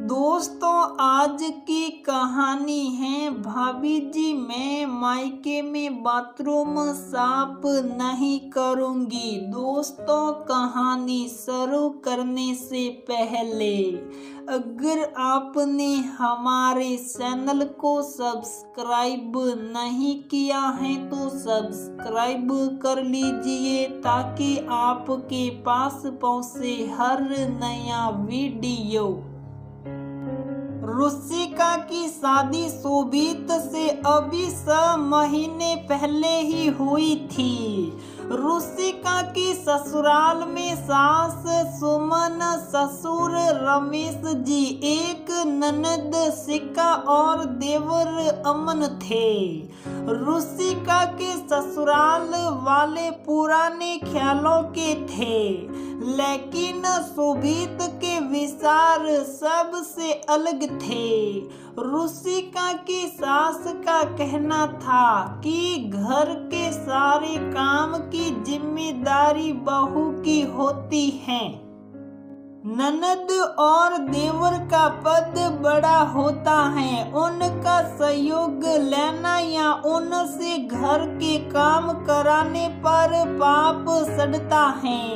दोस्तों आज की कहानी है भाभी जी मैं मायके में बाथरूम साफ नहीं करूंगी। दोस्तों कहानी शुरू करने से पहले अगर आपने हमारे चैनल को सब्सक्राइब नहीं किया है तो सब्सक्राइब कर लीजिए ताकि आपके पास पहुंचे हर नया वीडियो। रुचिका की शादी शोभित से अभी 6 महीने पहले ही हुई थी। रुचिका की ससुराल में सास सुमन, ससुर रमेश जी, एक ननद शिका और देवर अमन थे। रुचिका के ससुराल वाले पुराने ख्यालों के थे, लेकिन शोभित के विचार सबसे अलग थे। रुचिका की सास का कहना था कि घर के सारे काम की जिम्मेदारी बहू की होती है। ननद और देवर का पद बड़ा होता है, उनका सहयोग लेना या उनसे घर के काम कराने पर पाप सड़ता है।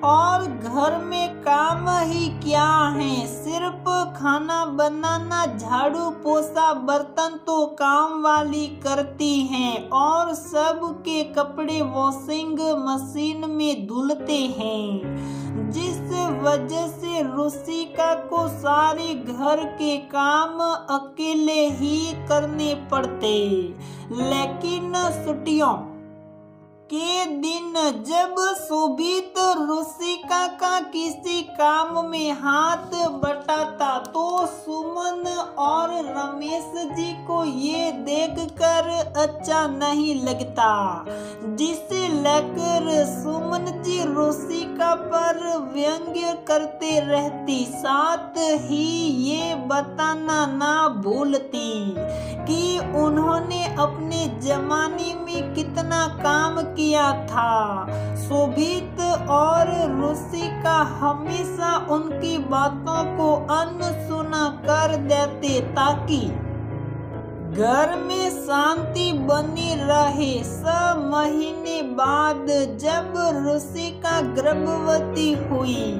और घर में काम ही क्या है, सिर्फ खाना बनाना, झाड़ू पोछा, बर्तन तो काम वाली करती हैं और सबके कपड़े वॉशिंग मशीन में धुलते हैं, जिस वजह से रुचिका को सारे घर के काम अकेले ही करने पड़ते। लेकिन छुट्टियों के दिन जब शोभित रुचिका का किसी काम में हाथ बटाता तो सुमन और रमेश जी को ये देखकर अच्छा नहीं लगता, जिसे लेकर सुमन जी रुचिका पर व्यंग्य करते रहती। साथ ही ये बताना ना भूलती कि उन्होंने अपने जमाने में कितना काम किया था। शोभित और रुचिका हमेशा उनकी बातों को अनसुना कर देते ताकि घर में शांति बनी रहे। 6 महीने बाद जब रुचिका गर्भवती हुई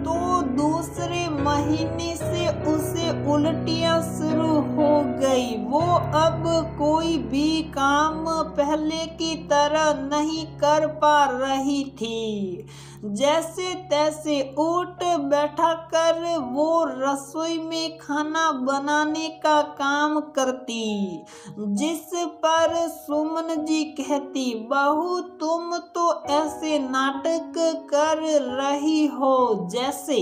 तो दूसरे महीने से उसे उल्टियां शुरू हो गई। वो अब कोई भी काम पहले की तरह नहीं कर पा रही थी। जैसे तैसे उठ बैठा कर वो रसोई में खाना बनाने का काम करती, जिस पर सुमन जी कहती, बहू तुम तो ऐसे नाटक कर रही हो जैसे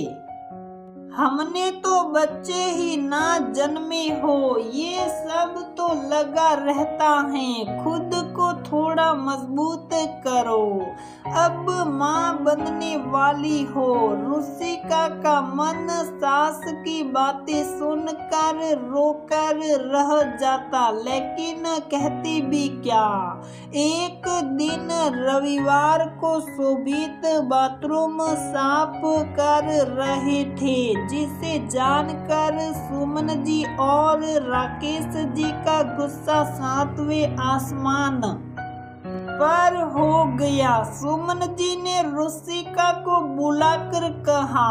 हमने तो बच्चे ही ना जन्मे हो। ये सब तो लगा रहता है, खुद को थोड़ा मजबूत करो, अब माँ बनने वाली हो। रुचिका का मन सास की बातें सुनकर रोकर रह जाता, लेकिन कहती भी क्या। एक दिन रविवार को शोभित बाथरूम साफ कर रहे थे, जिसे जानकर सुमन जी और राकेश जी का गुस्सा 7वें आसमान पर हो गया। सुमन जी ने रुचिका को बुलाकर कहा,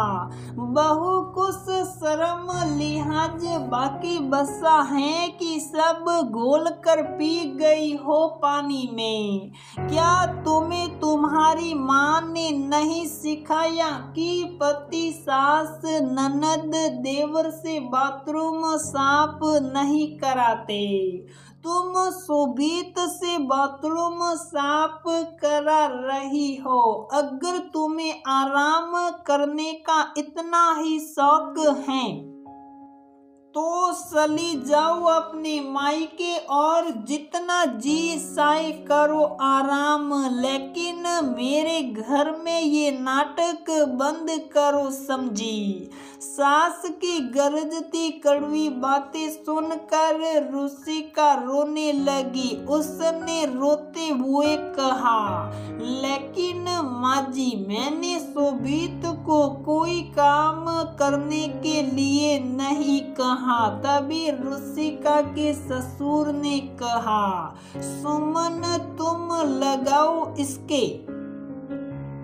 बहू कुछ शर्म लिहाज बाकी बसा है कि सब घोल कर पी गई हो पानी में। क्या तुम्हें तुम्हारी माँ ने नहीं सिखाया कि पति सास ननद देवर से बाथरूम साफ नहीं कराते? तुम शोभित से बाथरूम साफ करा रही हो। अगर तुम्हें आराम करने का इतना ही शौक है तो चली जाओ अपने मायके और जितना जी चाहे करो आराम, लेकिन मेरे घर में ये नाटक बंद करो, समझी। सास की गरजती कड़वी बातें सुनकर रुचिका रोने लगी। उसने रोते हुए कहा, लेकिन माँ जी मैंने शोभित को कोई काम करने के लिए नहीं कहा। तभी रुचिका के ससुर ने कहा, सुमन तुम लगाओ इसके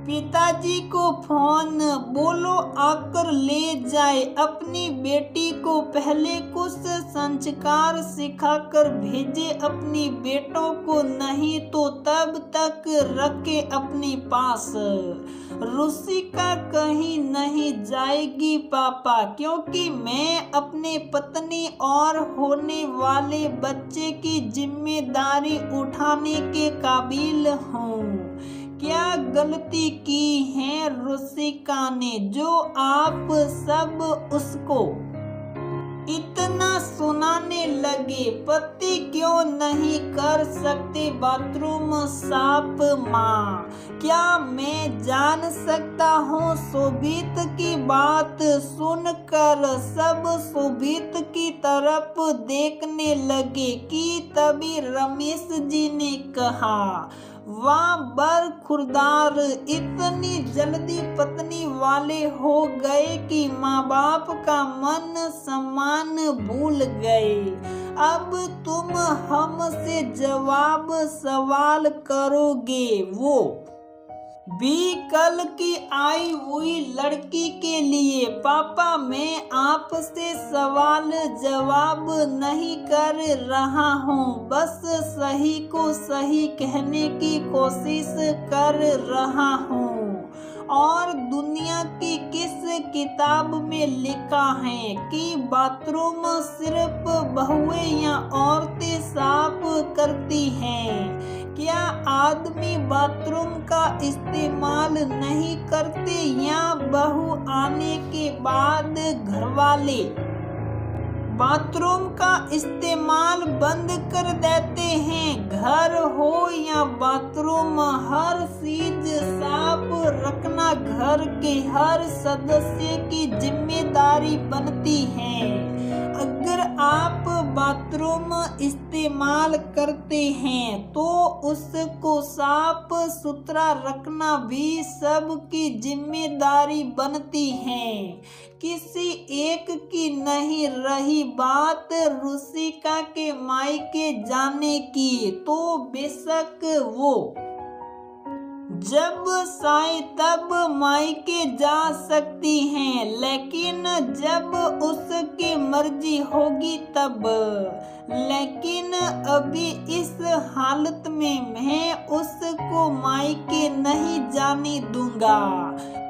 पिताजी को फोन, बोलो आकर ले जाए। अपनी बेटी को पहले कुछ संस्कार सिखाकर भेजे अपनी बेटों को, नहीं तो तब तक रखे अपने पास। रुचिका कहीं नहीं जाएगी पापा, क्योंकि मैं अपने पत्नी और होने वाले बच्चे की जिम्मेदारी उठाने के काबिल हूँ। क्या गलती की है रुचिका ने जो आप सब उसको इतना सुनाने लगे? पति क्यों नहीं कर सकते बाथरूम साफ माँ? क्या मैं जान सकता हूँ? शोभित की बात सुनकर सब शोभित की तरफ देखने लगे कि तभी रमेश जी ने कहा, वाह बरखुरदार, इतनी जल्दी पत्नी वाले हो गए कि माँ बाप का मन सम्मान भूल गए। अब तुम हमसे जवाब सवाल करोगे, वो भी कल की आई हुई लड़की के लिए। पापा मैं आपसे सवाल जवाब नहीं कर रहा हूँ, बस सही को सही कहने की कोशिश कर रहा हूँ। और दुनिया की किस किताब में लिखा है कि बाथरूम सिर्फ बहुएं या औरतें साफ करती हैं? क्या आदमी बाथरूम का इस्तेमाल नहीं करते या बहू आने के बाद घरवाले बाथरूम का इस्तेमाल बंद कर देते हैं? घर हो या बाथरूम, हर चीज साफ रखना घर के हर सदस्य की जिम्मेदारी बनती है। अगर आप बाथरूम इस्तेमाल करते हैं तो उसको साफ सुथरा रखना भी सबकी जिम्मेदारी बनती है, किसी एक की नहीं। रही बात रुचिका के मायके जाने की, तो बेशक वो जब चाहे तब मायके जा सकती हैं, लेकिन जब उसकी मर्जी होगी तब। लेकिन अभी इस हालत में मैं उसको मायके नहीं जाने दूंगा,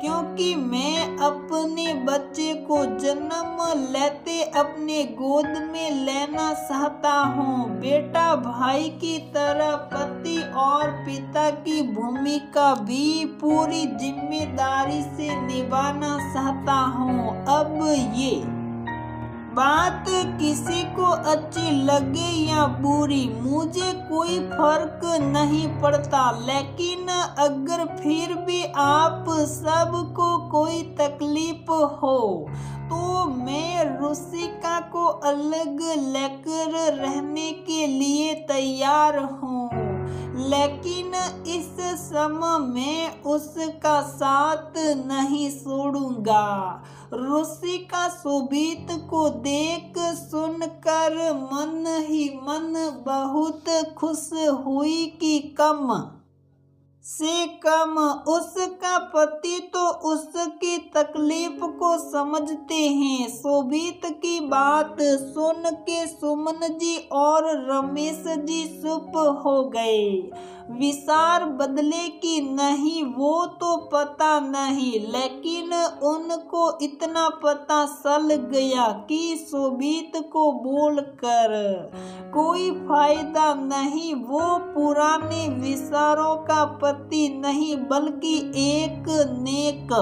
क्योंकि मैं अपने बच्चे को जन्म लेते अपने गोद में लेना चाहता हूँ। बेटा भाई की तरह पति और पिता की भूमिका भी पूरी जिम्मेदारी से निभाना चाहता हूँ। अब ये बात किसी को अच्छी लगे या बुरी मुझे कोई फर्क नहीं पड़ता, लेकिन अगर फिर भी आप सबको कोई तकलीफ हो तो मैं रुचिका को अलग लेकर रहने के लिए तैयार हूँ, लेकिन इस समय में उसका साथ नहीं छोड़ूंगा। रुचिका शोभित को देख सुनकर मन ही मन बहुत खुश हुई कि कम से कम उसका पति तो उसकी तकलीफ को समझते हैं। शोभित की बात सुन के सुमन जी और रमेश जी चुप हो गए। विचार बदले कि नहीं वो तो पता नहीं, लेकिन उनको इतना पता चल गया कि शोभित को बोलकर कोई फायदा नहीं। वो पुराने विचारों का पति नहीं बल्कि एक नेक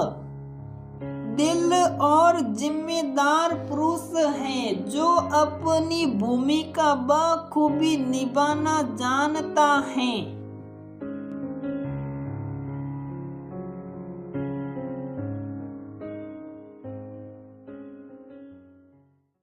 दिल और जिम्मेदार पुरुष है जो अपनी भूमिका बखूबी निभाना जानता है।